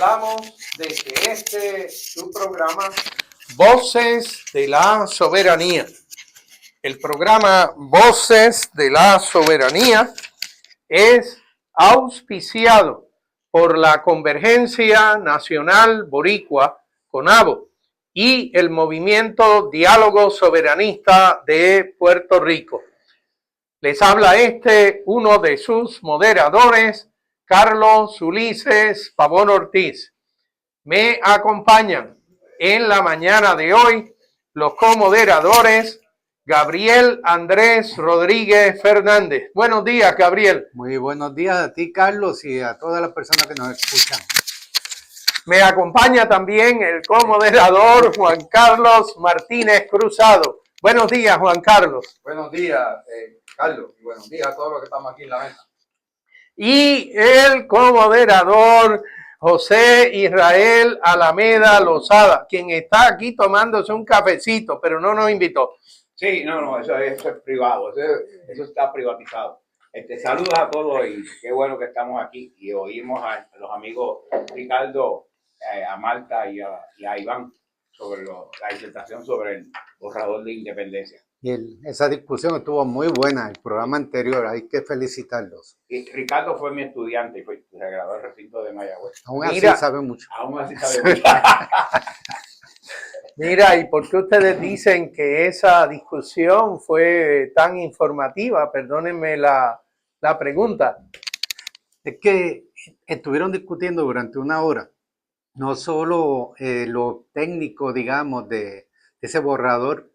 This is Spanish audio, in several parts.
hablamos de que su programa, Voces de la Soberanía. El programa Voces de la Soberanía es auspiciado por la Convergencia Nacional Boricua, CONABO, y el Movimiento Diálogo Soberanista de Puerto Rico. Les habla uno de sus moderadores, Carlos Ulises Pavón Ortiz. Me acompañan en la mañana de hoy los comoderadores Gabriel Andrés Rodríguez Fernández. Buenos días, Gabriel. Muy buenos días a ti, Carlos, y a todas las personas que nos escuchan. Me acompaña también el comoderador Juan Carlos Martínez Cruzado. Buenos días, Juan Carlos. Buenos días, Carlos, y buenos días a todos los que estamos aquí en la mesa. Y el comoderador José Israel Alameda Lozada, quien está aquí tomándose un cafecito, pero no nos invitó. Sí, no, eso es privado, eso está privatizado. Saludos a todos y qué bueno que estamos aquí y oímos a los amigos Ricardo, a Marta y a Iván sobre la disertación sobre el borrador de independencia. Y esa discusión estuvo muy buena, el programa anterior, hay que felicitarlos. Y Ricardo fue mi estudiante y se graduó del recinto de Mayagüez. Aún así sabe mucho. Aún así sabe mucho. Mira, ¿y por qué ustedes dicen que esa discusión fue tan informativa? Perdónenme la pregunta. Es que estuvieron discutiendo durante una hora, no solo lo técnico, digamos, de ese borrador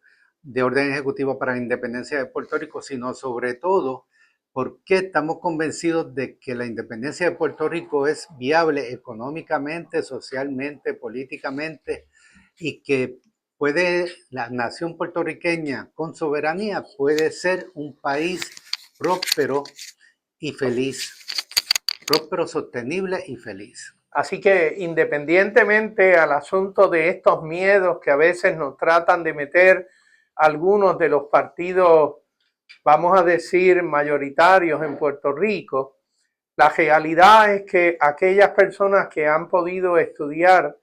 de orden ejecutivo para la independencia de Puerto Rico, sino sobre todo por qué estamos convencidos de que la independencia de Puerto Rico es viable económicamente, socialmente, políticamente, y que la nación puertorriqueña con soberanía puede ser un país próspero y feliz, próspero, sostenible y feliz. Así que independientemente al asunto de estos miedos que a veces nos tratan de meter algunos de los partidos, vamos a decir, mayoritarios en Puerto Rico, la realidad es que aquellas personas que han podido estudiar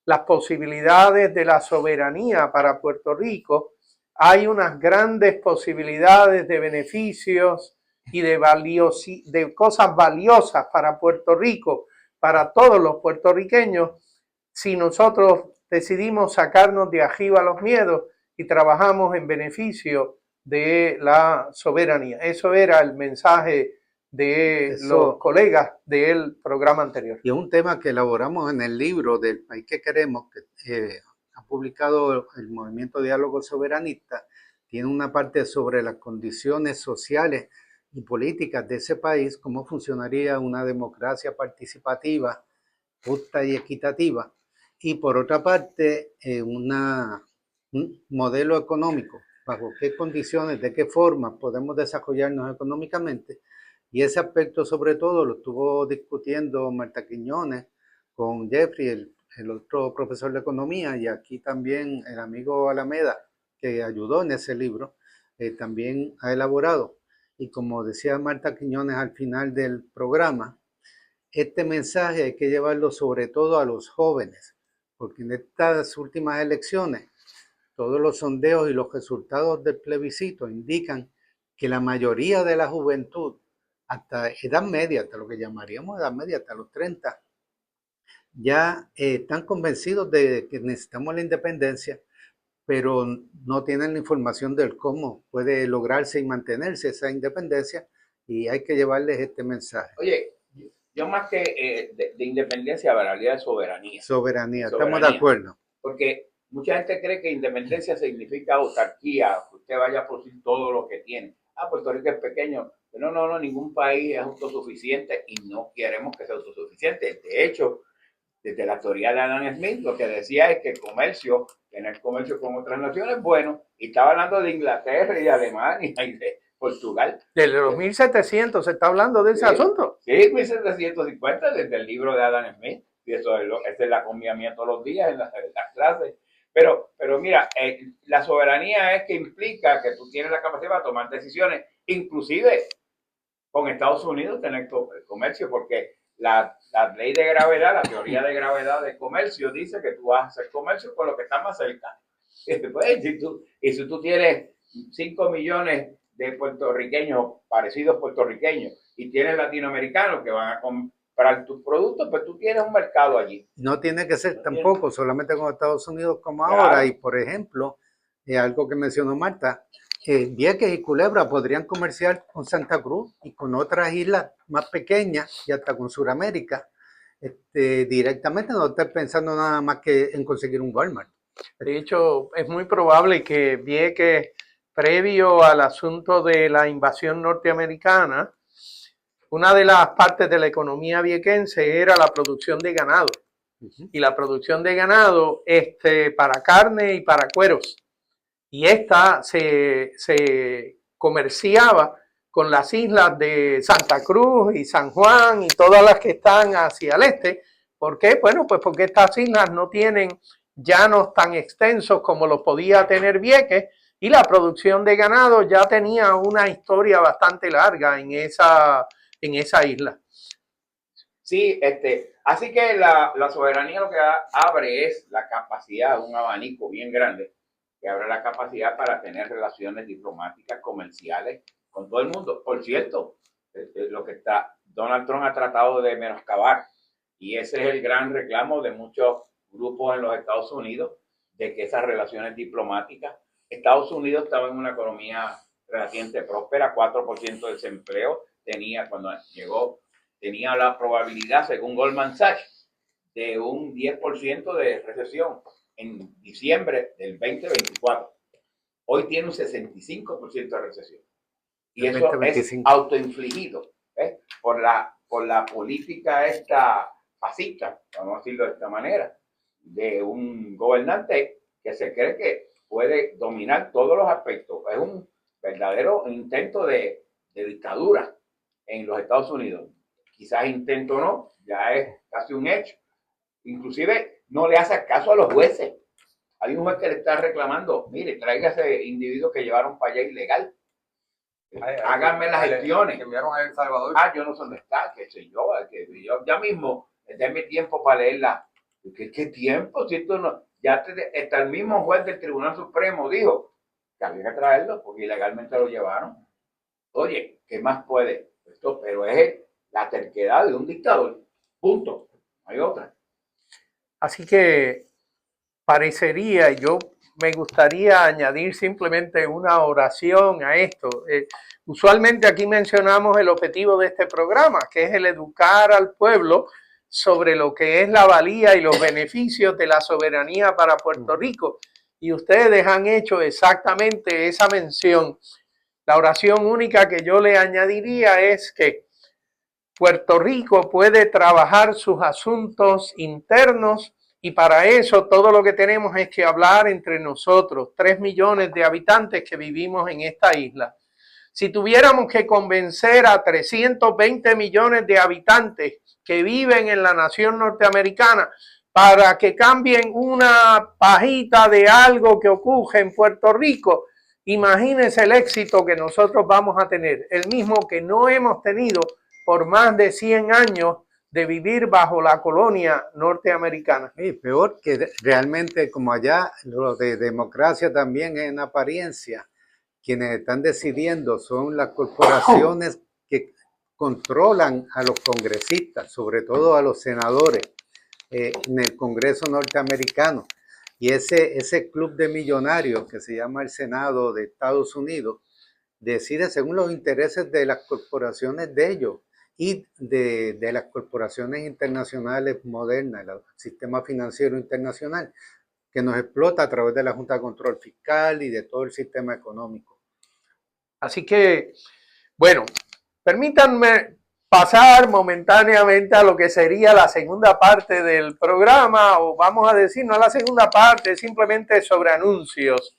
las posibilidades de la soberanía para Puerto Rico, hay unas grandes posibilidades de beneficios y de cosas valiosas para Puerto Rico, para todos los puertorriqueños, si nosotros decidimos sacarnos de arriba los miedos y trabajamos en beneficio de la soberanía. Eso era el mensaje de los colegas del programa anterior. Y es un tema que elaboramos en el libro del País que Queremos, que ha publicado el Movimiento Diálogo Soberanista. Tiene una parte sobre las condiciones sociales y políticas de ese país, cómo funcionaría una democracia participativa, justa y equitativa. Y por otra parte, un modelo económico, bajo qué condiciones, de qué forma podemos desarrollarnos económicamente. Y ese aspecto sobre todo lo estuvo discutiendo Marta Quiñones con Jeffrey, el otro profesor de economía, y aquí también el amigo Alameda, que ayudó en ese libro, también ha elaborado. Y como decía Marta Quiñones al final del programa, este mensaje hay que llevarlo sobre todo a los jóvenes, porque en estas últimas elecciones todos los sondeos y los resultados del plebiscito indican que la mayoría de la juventud, hasta edad media, hasta lo que llamaríamos edad media, hasta los 30, ya están convencidos de que necesitamos la independencia, pero no tienen la información del cómo puede lograrse y mantenerse esa independencia, y hay que llevarles este mensaje. Oye, yo más que de independencia hablaría de soberanía. Soberanía, estamos de acuerdo. Porque mucha gente cree que independencia significa autarquía, que usted vaya a producir todo lo que tiene. Puerto Rico es pequeño. Pero no, ningún país es autosuficiente y no queremos que sea autosuficiente. De hecho, desde la teoría de Adam Smith, lo que decía es que el comercio, tener comercio con otras naciones es bueno. Y estaba hablando de Inglaterra y de Alemania y de Portugal. Desde los 1700 se está hablando de ese asunto. Sí, 1750, desde el libro de Adam Smith. Y eso es la comida mía todos los días en las clases. Pero mira, la soberanía es que implica que tú tienes la capacidad para tomar decisiones, inclusive con Estados Unidos tener comercio, porque la la ley de gravedad, la teoría de gravedad de comercio dice que tú vas a hacer comercio con lo que está más cerca. Pues, si tú tienes 5 millones de puertorriqueños, parecidos puertorriqueños, y tienes latinoamericanos que van a comprar tus productos, pues tú tienes un mercado allí. No tiene que ser tampoco solamente con Estados Unidos como Claro. ahora. Y por ejemplo, algo que mencionó Marta, Vieques y Culebra podrían comerciar con Santa Cruz y con otras islas más pequeñas y hasta con Sudamérica directamente. No estés pensando nada más que en conseguir un Walmart. De hecho, es muy probable que Vieques, previo al asunto de la invasión norteamericana, una de las partes de la economía viequense era la producción de ganado. Y la producción de ganado para carne y para cueros. Y esta se comerciaba con las islas de Santa Cruz y San Juan y todas las que están hacia el este. ¿Por qué? Bueno, pues porque estas islas no tienen llanos tan extensos como los podía tener Vieques, y la producción de ganado ya tenía una historia bastante larga en esa isla. Sí, así que la soberanía lo que abre es la capacidad, un abanico bien grande, que abre la capacidad para tener relaciones diplomáticas, comerciales con todo el mundo. Por cierto, lo que Donald Trump ha tratado de menoscabar, y ese es el gran reclamo de muchos grupos en los Estados Unidos, de que esas relaciones diplomáticas, Estados Unidos estaba en una economía relativamente próspera, 4% de desempleo cuando llegó, tenía la probabilidad, según Goldman Sachs, de un 10% de recesión en diciembre del 2024. Hoy tiene un 65% de recesión. Y eso 2025. Es autoinfligido por la política esta fascista, vamos a decirlo de esta manera, de un gobernante que se cree que puede dominar todos los aspectos. Es un verdadero intento de dictadura en los Estados Unidos. Quizás intento no, ya es casi un hecho. Inclusive no le hace caso a los jueces. Hay un juez que le está reclamando, mire, traiga a ese individuo que llevaron para allá ilegal. Háganme las gestiones. Que enviaron a El Salvador. Yo no sé dónde está, qué sé yo, ya mismo, denme tiempo para leerla. ¿Qué tiempo? Si esto no, hasta el mismo juez del Tribunal Supremo dijo que había que traerlo porque ilegalmente lo llevaron. Oye, ¿qué más puede? Pero es la terquedad de un dictador. Punto. No hay otra. Así que parecería, yo me gustaría añadir simplemente una oración a esto. Usualmente aquí mencionamos el objetivo de este programa, que es el educar al pueblo sobre lo que es la valía y los beneficios de la soberanía para Puerto Rico. Y ustedes han hecho exactamente esa mención. La oración única que yo le añadiría es que Puerto Rico puede trabajar sus asuntos internos, y para eso todo lo que tenemos es que hablar entre nosotros, 3 millones de habitantes que vivimos en esta isla. Si tuviéramos que convencer a 320 millones de habitantes que viven en la nación norteamericana para que cambien una pajita de algo que ocurre en Puerto Rico, imagínense el éxito que nosotros vamos a tener, el mismo que no hemos tenido por más de 100 años de vivir bajo la colonia norteamericana. Y peor que realmente, como allá, lo de democracia también es en apariencia. Quienes están decidiendo son las corporaciones que controlan a los congresistas, sobre todo a los senadores en el Congreso norteamericano. Y ese club de millonarios que se llama el Senado de Estados Unidos decide según los intereses de las corporaciones de ellos y de las corporaciones internacionales modernas, el sistema financiero internacional, que nos explota a través de la Junta de Control Fiscal y de todo el sistema económico. Así que, bueno, permítanme pasar momentáneamente a lo que sería la segunda parte del programa, o vamos a decir, no la segunda parte, simplemente sobre anuncios.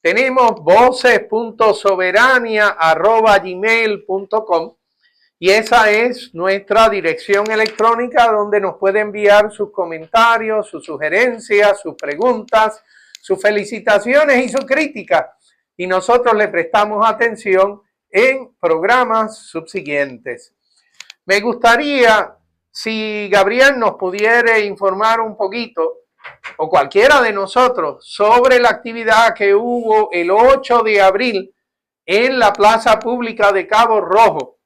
Tenemos voces.soberania@gmail.com y esa es nuestra dirección electrónica donde nos puede enviar sus comentarios, sus sugerencias, sus preguntas, sus felicitaciones y sus críticas. Y nosotros le prestamos atención en programas subsiguientes. Me gustaría si Gabriel nos pudiera informar un poquito, o cualquiera de nosotros, sobre la actividad que hubo el 8 de abril en la Plaza Pública de Cabo Rojo,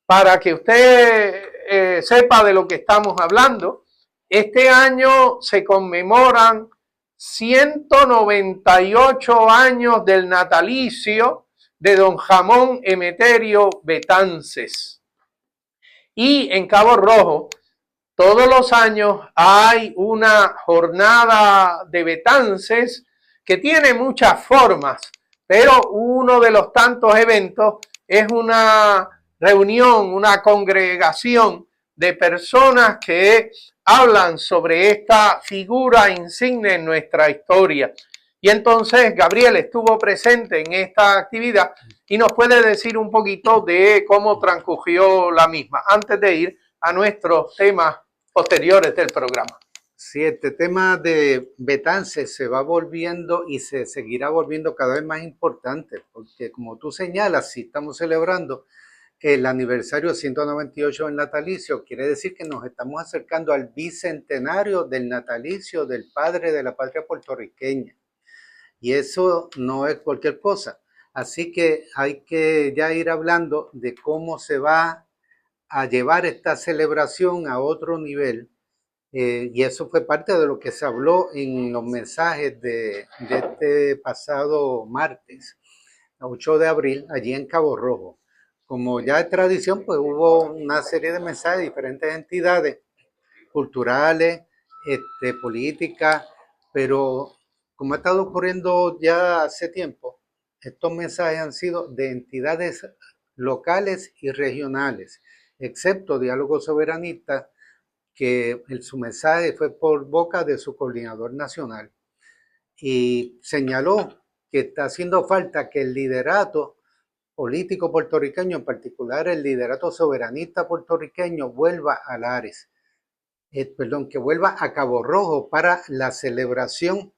para que usted sepa de lo que estamos hablando. Este año se conmemoran 198 años del natalicio de don Jamón Emeterio Betances. Y en Cabo Rojo, todos los años hay una jornada de Betances que tiene muchas formas, pero uno de los tantos eventos es una reunión, una congregación de personas que hablan sobre esta figura insigne en nuestra historia. Y entonces Gabriel estuvo presente en esta actividad y nos puede decir un poquito de cómo transcurrió la misma, antes de ir a nuestros temas posteriores del programa. Sí, este tema de Betances se va volviendo y se seguirá volviendo cada vez más importante, porque como tú señalas, si estamos celebrando el aniversario 198 del natalicio, quiere decir que nos estamos acercando al bicentenario del natalicio del padre de la patria puertorriqueña. Y eso no es cualquier cosa. Así que hay que ya ir hablando de cómo se va a llevar esta celebración a otro nivel. Y eso fue parte de lo que se habló en los mensajes de este pasado martes, 8 de abril, allí en Cabo Rojo. Como ya es tradición, pues hubo una serie de mensajes de diferentes entidades culturales, políticas, pero como ha estado ocurriendo ya hace tiempo, estos mensajes han sido de entidades locales y regionales, excepto Diálogo Soberanista, que su mensaje fue por boca de su coordinador nacional y señaló que está haciendo falta que el liderato político puertorriqueño, en particular el liderato soberanista puertorriqueño, vuelva a Lares, que vuelva a Cabo Rojo para la celebración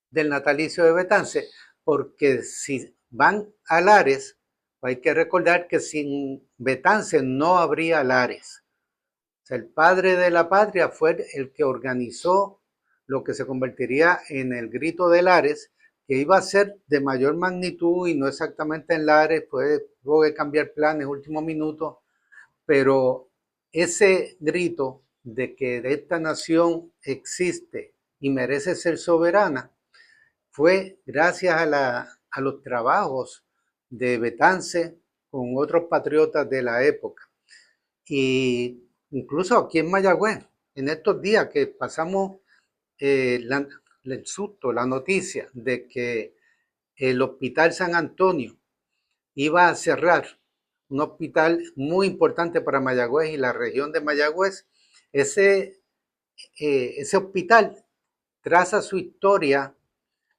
del natalicio de Betances, porque si van a Lares, hay que recordar que sin Betances no habría Lares. O sea, el padre de la patria fue el que organizó lo que se convertiría en el Grito de Lares, que iba a ser de mayor magnitud y no exactamente en Lares, tuvo que cambiar planes último minuto, pero ese grito de que esta nación existe y merece ser soberana fue gracias a los trabajos de Betances con otros patriotas de la época. Y incluso aquí en Mayagüez, en estos días que pasamos el susto, la noticia de que el Hospital San Antonio iba a cerrar, un hospital muy importante para Mayagüez y la región de Mayagüez, ese hospital traza su historia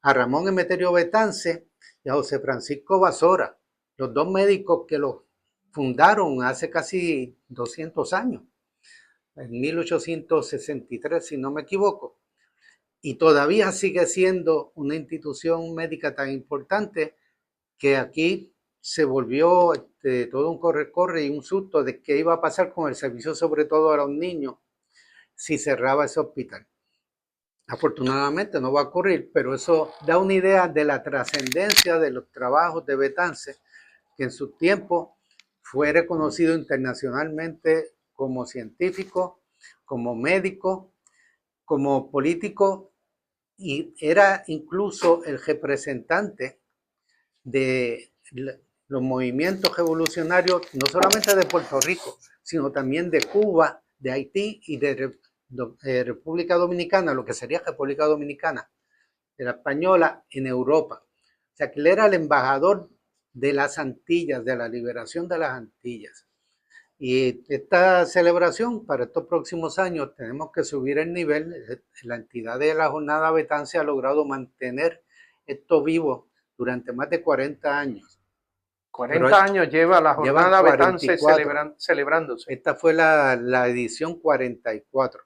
a Ramón Emeterio Betances y a José Francisco Basora, los dos médicos que lo fundaron hace casi 200 años, en 1863, si no me equivoco, y todavía sigue siendo una institución médica tan importante que aquí se volvió todo un corre-corre y un susto de qué iba a pasar con el servicio, sobre todo a los niños, si cerraba ese hospital. Afortunadamente no va a ocurrir, pero eso da una idea de la trascendencia de los trabajos de Betances, que en su tiempo fue reconocido internacionalmente como científico, como médico, como político, y era incluso el representante de los movimientos revolucionarios, no solamente de Puerto Rico, sino también de Cuba, de Haití y de República Dominicana, lo que sería República Dominicana, de la española en Europa. O sea, que él era el embajador de las Antillas, de la liberación de las Antillas. Y esta celebración para estos próximos años tenemos que subir el nivel. La entidad de la Jornada Betances ha logrado mantener esto vivo durante más de 40 años. 40 años lleva la Jornada Betances celebrándose. Esta fue la edición 44.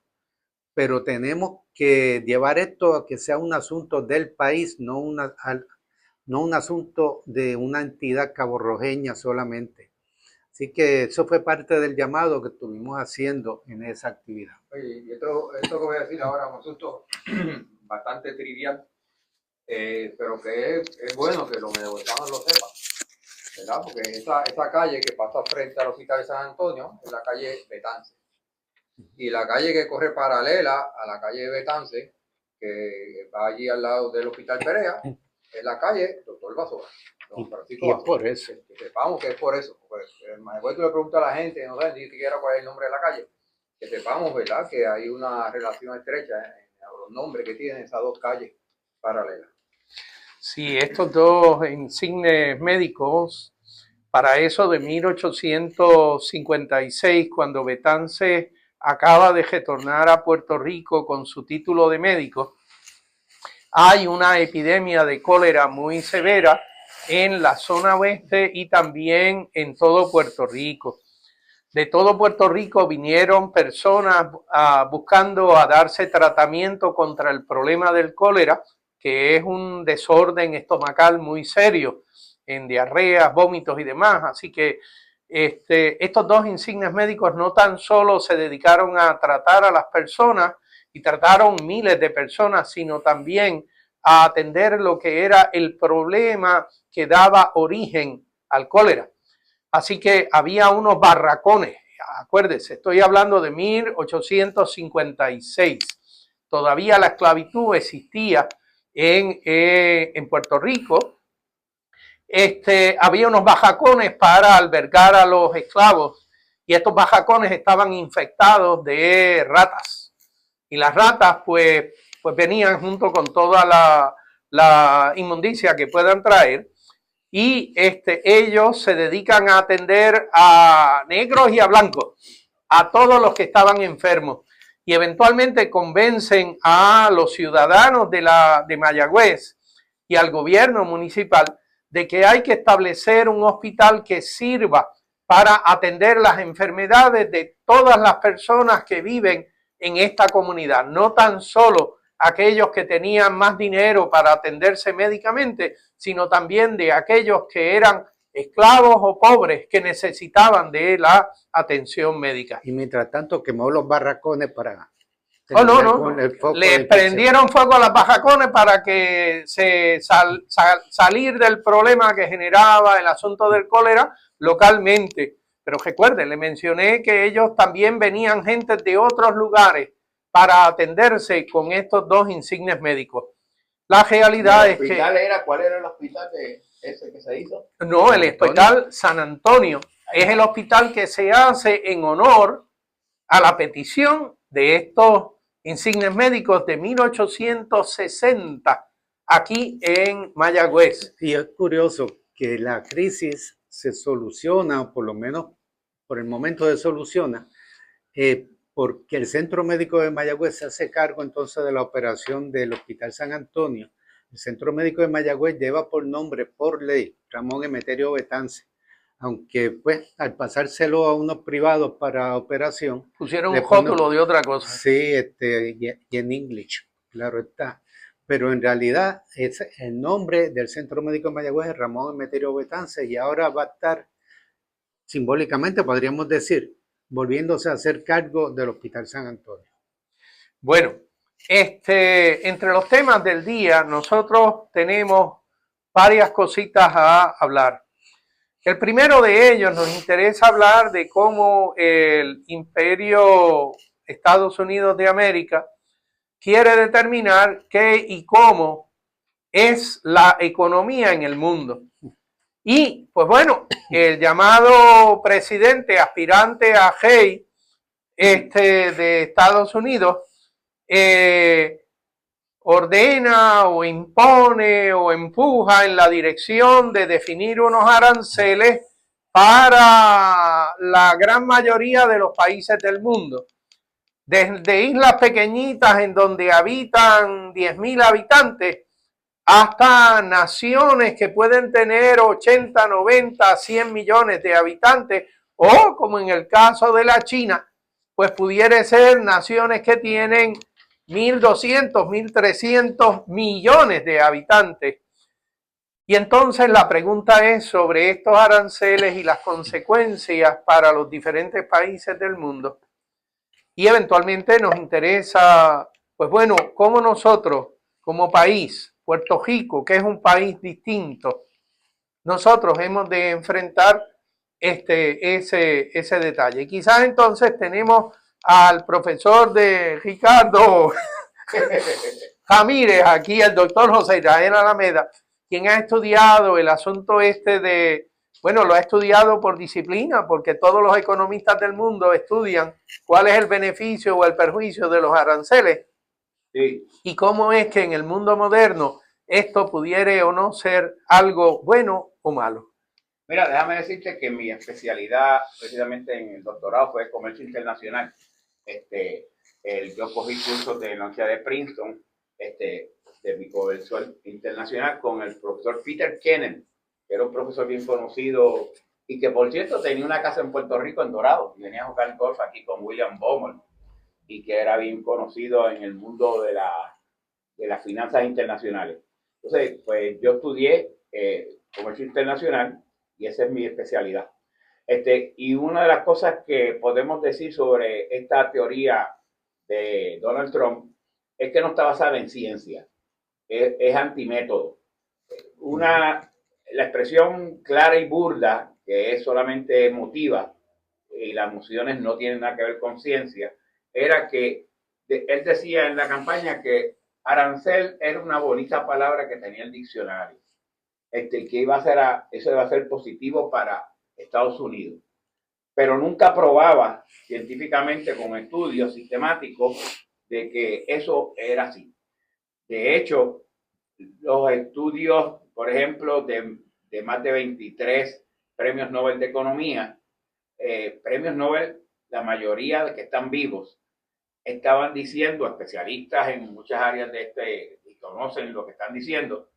Pero tenemos que llevar esto a que sea un asunto del país, no un asunto de una entidad caborrojeña solamente. Así que eso fue parte del llamado que estuvimos haciendo en esa actividad. Oye, y esto que voy a decir ahora es un asunto bastante trivial, pero que es bueno que los medobesanos lo sepan, ¿verdad? Porque esa calle que pasa frente al Hospital de San Antonio es la calle Betance. Y la calle que corre paralela a la calle Betance, que va allí al lado del Hospital Perea, es la calle Doctor Basora. Don Francisco Y es Basora. por eso. Que sepamos que es por eso. Pues, después tú le preguntas a la gente, no saben ni siquiera cuál es el nombre de la calle. Que sepamos, ¿verdad?, que hay una relación estrecha en los nombres que tienen esas dos calles paralelas. Sí, estos dos insignes médicos, para eso de 1856, cuando Betance acaba de retornar a Puerto Rico con su título de médico, hay una epidemia de cólera muy severa en la zona oeste y también en todo Puerto Rico. De todo Puerto Rico vinieron personas buscando a darse tratamiento contra el problema del cólera, que es un desorden estomacal muy serio, en diarreas, vómitos y demás. Así que estos dos insignes médicos no tan solo se dedicaron a tratar a las personas y trataron miles de personas, sino también a atender lo que era el problema que daba origen al cólera. Así que había unos barracones, acuérdense, estoy hablando de 1856. Todavía la esclavitud existía en Puerto Rico. Había unos barracones para albergar a los esclavos y estos barracones estaban infectados de ratas. Y las ratas pues venían junto con toda la inmundicia que puedan traer. Y ellos se dedican a atender a negros y a blancos, a todos los que estaban enfermos. Y eventualmente convencen a los ciudadanos de Mayagüez y al gobierno municipal de que hay que establecer un hospital que sirva para atender las enfermedades de todas las personas que viven en esta comunidad, no tan solo aquellos que tenían más dinero para atenderse médicamente, sino también de aquellos que eran esclavos o pobres que necesitaban de la atención médica. Y mientras tanto quemó los barracones para... Le prendieron fuego a las barracones para que salir del problema que generaba el asunto del cólera localmente. Pero recuerden, le mencioné que ellos también venían gente de otros lugares para atenderse con estos dos insignes médicos. La realidad es que... ¿Cuál era el hospital ese que se hizo? No, el Hospital San Antonio es el hospital que se hace en honor a la petición de estos insignes médicos de 1860 aquí en Mayagüez. Y es curioso que la crisis se soluciona, o por lo menos por el momento se soluciona, porque el Centro Médico de Mayagüez se hace cargo entonces de la operación del Hospital San Antonio. El Centro Médico de Mayagüez lleva por nombre, por ley, Ramón Emeterio Betance, aunque pues al pasárselo a unos privados para operación... Pusieron un rótulo de otra cosa. Sí, y en English, claro está. Pero en realidad es el nombre del Centro Médico de Mayagüez es Ramón Emeterio Betance y ahora va a estar, simbólicamente podríamos decir, volviéndose a hacer cargo del Hospital San Antonio. Bueno, entre los temas del día nosotros tenemos varias cositas a hablar. El primero de ellos nos interesa hablar de cómo el imperio Estados Unidos de América quiere determinar qué y cómo es la economía en el mundo. Y, pues bueno, el llamado presidente aspirante a rey de Estados Unidos ordena o impone o empuja en la dirección de definir unos aranceles para la gran mayoría de los países del mundo. Desde islas pequeñitas en donde habitan 10.000 habitantes hasta naciones que pueden tener 80, 90, 100 millones de habitantes o, como en el caso de la China, pues pudiera ser naciones que tienen 1.200, 1.300 millones de habitantes. Y entonces la pregunta es sobre estos aranceles y las consecuencias para los diferentes países del mundo. Y eventualmente nos interesa, pues bueno, cómo nosotros como país, Puerto Rico, que es un país distinto, nosotros hemos de enfrentar ese detalle. Quizás entonces tenemos al profesor de Ricardo Ramírez, aquí el doctor José Israel Alameda, quien ha estudiado el asunto bueno, lo ha estudiado por disciplina, porque todos los economistas del mundo estudian cuál es el beneficio o el perjuicio de los aranceles. Sí. Y cómo es que en el mundo moderno esto pudiera o no ser algo bueno o malo. Mira, déjame decirte que mi especialidad precisamente en el doctorado fue comercio internacional. Yo cogí cursos de la Universidad de Princeton, de mi comercio internacional con el profesor Peter Kennan, que era un profesor bien conocido y que por cierto tenía una casa en Puerto Rico, en Dorado, y venía a jugar golf aquí con William Baumol, y que era bien conocido en el mundo de las finanzas internacionales. Entonces, pues yo estudié comercio internacional y esa es mi especialidad. Y una de las cosas que podemos decir sobre esta teoría de Donald Trump es que no está basada en ciencia, es antimétodo. La expresión clara y burda, que es solamente emotiva, y las emociones no tienen nada que ver con ciencia, era que él decía en la campaña que arancel era una bonita palabra que tenía el diccionario, que eso iba a ser positivo para Estados Unidos, pero nunca probaba científicamente con estudios sistemáticos de que eso era así. De hecho, los estudios, por ejemplo, de más de 23 premios Nobel de Economía, premios Nobel, la mayoría de que están vivos, estaban diciendo, especialistas en muchas áreas y conocen lo que están diciendo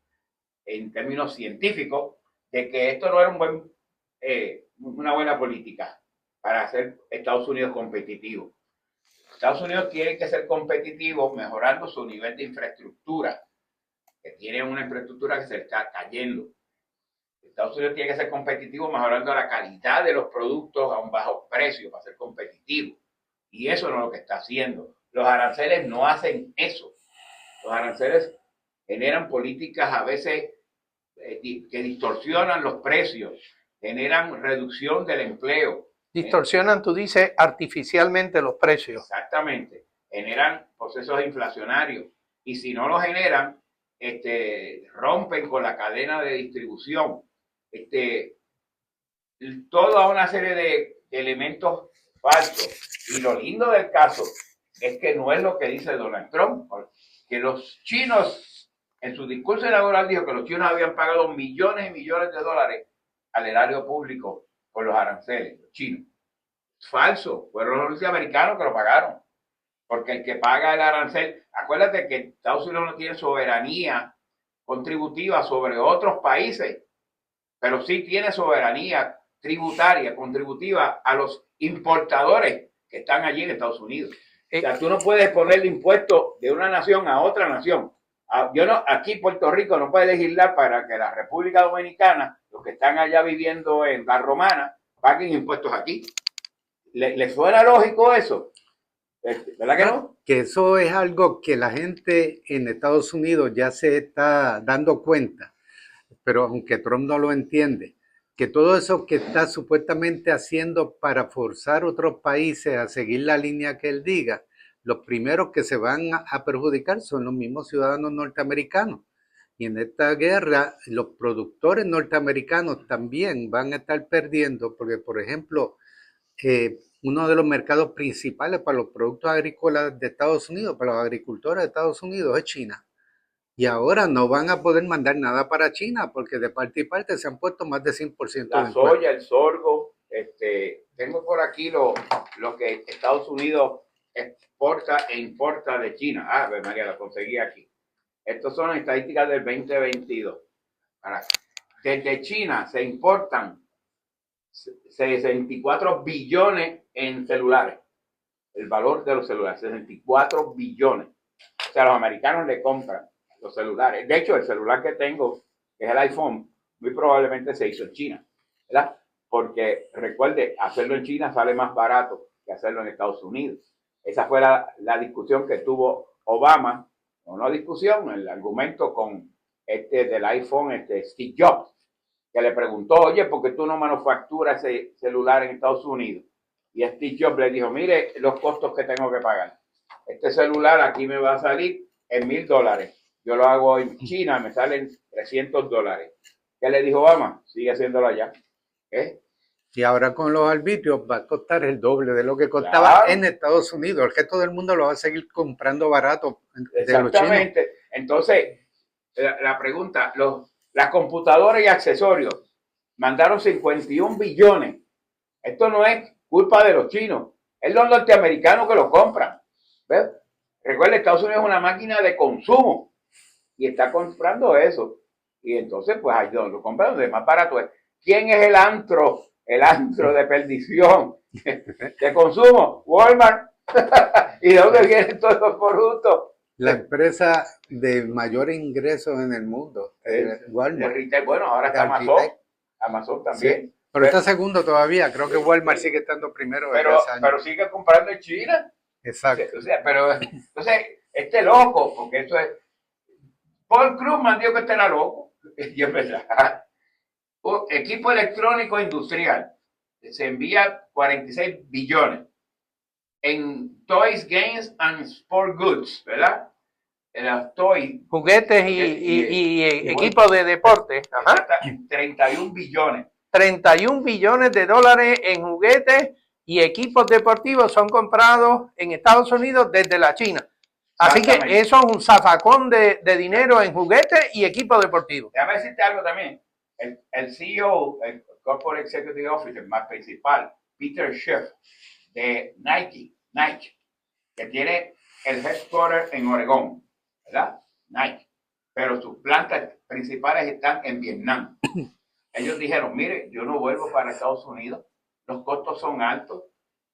en términos científicos, de que esto no era una buena política para hacer Estados Unidos competitivo. Estados Unidos tiene que ser competitivo mejorando su nivel de infraestructura, que tiene una infraestructura que se está cayendo. Estados Unidos tiene que ser competitivo mejorando la calidad de los productos a un bajo precio para ser competitivo. Y eso no es lo que está haciendo. Los aranceles no hacen eso. Los aranceles generan políticas a veces que distorsionan los precios, generan reducción del empleo. Distorsionan, tú dices, artificialmente los precios. Exactamente. Generan procesos inflacionarios. Y si no lo generan, rompen con la cadena de distribución. Toda una serie de elementos falsos. Y lo lindo del caso es que no es lo que dice Donald Trump, que los chinos, en su discurso inaugural, dijo que los chinos habían pagado millones y millones de dólares al erario público por los aranceles, los chinos. Falso, fueron los norteamericanos que lo pagaron, porque el que paga el arancel, acuérdate que Estados Unidos no tiene soberanía contributiva sobre otros países, pero sí tiene soberanía tributaria, contributiva a los importadores que están allí en Estados Unidos. O sea, tú no puedes ponerle impuesto de una nación a otra nación. Aquí Puerto Rico no puede legislar para que la República Dominicana, los que están allá viviendo en la Romana, paguen impuestos aquí. ¿Le suena lógico eso? ¿Verdad que no? Que eso es algo que la gente en Estados Unidos ya se está dando cuenta, pero aunque Trump no lo entiende, que todo eso que está supuestamente haciendo para forzar a otros países a seguir la línea que él diga, los primeros que se van a perjudicar son los mismos ciudadanos norteamericanos. Y en esta guerra, los productores norteamericanos también van a estar perdiendo, porque, por ejemplo, uno de los mercados principales para los productos agrícolas de Estados Unidos, para los agricultores de Estados Unidos, es China. Y ahora no van a poder mandar nada para China porque de parte y parte se han puesto más de 100%. La soya, el sorgo. Tengo por aquí lo que Estados Unidos exporta e importa de China. Ah, María, la conseguí aquí. Estas son estadísticas del 2022. Desde China se importan 64 billones en celulares. El valor de los celulares, 64 billones. O sea, los americanos le compran los celulares. De hecho, el celular que tengo que es el iPhone, muy probablemente se hizo en China, ¿verdad? Porque recuerde, hacerlo en China sale más barato que hacerlo en Estados Unidos. Esa fue la discusión que tuvo Obama, o no discusión, el argumento con del iPhone, Steve Jobs, que le preguntó, oye, ¿por qué tú no manufacturas ese celular en Estados Unidos? Y Steve Jobs le dijo, mire los costos que tengo que pagar. Este celular aquí me va a salir en $1,000. Yo lo hago en China, me salen $300. ¿Qué le dijo Obama? Sigue haciéndolo allá. Y ahora con los arbitrios va a costar el doble de lo que costaba en Estados Unidos. El resto del mundo lo va a seguir comprando barato de los chinos. Exactamente. Entonces, la pregunta, las computadoras y accesorios mandaron 51 billones. Esto no es culpa de los chinos, es los norteamericanos que lo compran. ¿Ves? Recuerda, Estados Unidos es una máquina de consumo y está comprando eso. Y entonces, pues ahí lo compran donde más barato es. ¿Quién es el antro de perdición de consumo? Walmart. ¿Y de dónde vienen todos los productos? La empresa de mayor ingresos en el mundo, Walmart. Bueno, ahora está Amazon también. Sí, pero está segundo todavía. Creo que Walmart sigue estando primero. Pero sigue comprando en China. Exacto. O sea, pero entonces, loco, porque eso es. Paul Krugman dijo que este era loco. Y es verdad. Equipo electrónico industrial. Se envía 46 billones en Toys, Games and Sport Goods, ¿verdad? En los toys. Juguetes y equipos de deporte. Ajá. 31 billones. 31 billones de dólares en juguetes y equipos deportivos son comprados en Estados Unidos desde la China. Así que eso es un zafacón de dinero en juguetes y equipos deportivos. Déjame decirte algo también. El CEO, el Corporate Executive Officer más principal, Peter Schiff, de Nike, que tiene el headquarter en Oregón, ¿verdad? Nike. Pero sus plantas principales están en Vietnam. Ellos dijeron, mire, yo no vuelvo para Estados Unidos, los costos son altos.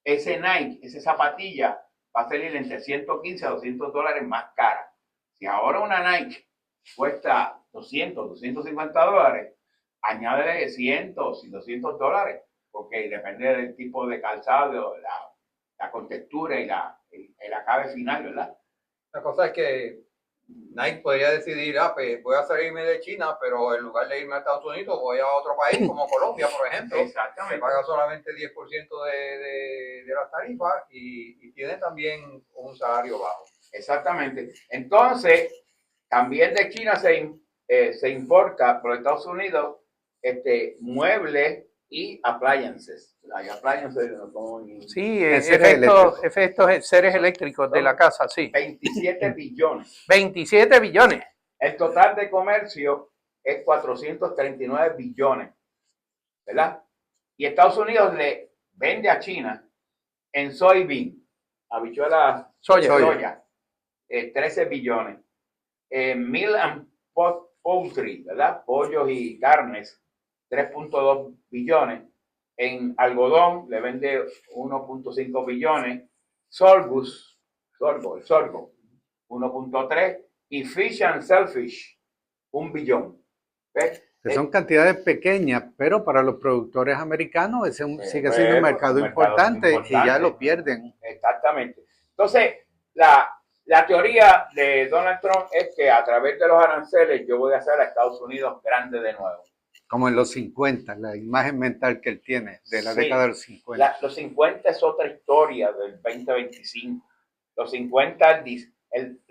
Ese Nike, esa zapatilla, va a salir entre 115 a $200 más cara. Si ahora una Nike cuesta 200, $250, añádele 100 y $200, porque depende del tipo de calzado, la contextura y el acabe final, ¿verdad? La cosa es que Nike podría decidir, pues voy a salirme de China, pero en lugar de irme a Estados Unidos, voy a otro país como Colombia, por ejemplo. Exactamente. Se paga solamente 10% de las tarifas y tiene también un salario bajo. Exactamente. Entonces, también de China se importa por Estados Unidos muebles y appliances. Hay appliances como sí, efectos seres eléctricos de la casa, sí. 27 billones. 27 billones. El total de comercio es 439 billones, ¿verdad? Y Estados Unidos le vende a China en soybean, habichuelas soya, 13 billones. Meal and poultry, ¿verdad? Pollos y carnes, 3.2 billones. En algodón le vende 1.5 billones. Sorgo, 1.3. Y fish and shellfish, 1 billón. ¿Ves? Que son cantidades pequeñas, pero para los productores americanos ese sigue siendo un mercado importante y ya lo pierden. Exactamente. Entonces, la teoría de Donald Trump es que a través de los aranceles yo voy a hacer a Estados Unidos grande de nuevo. Como en los 50, la imagen mental que él tiene de la década de los 50. Los 50 es otra historia del 2025. Los 50, el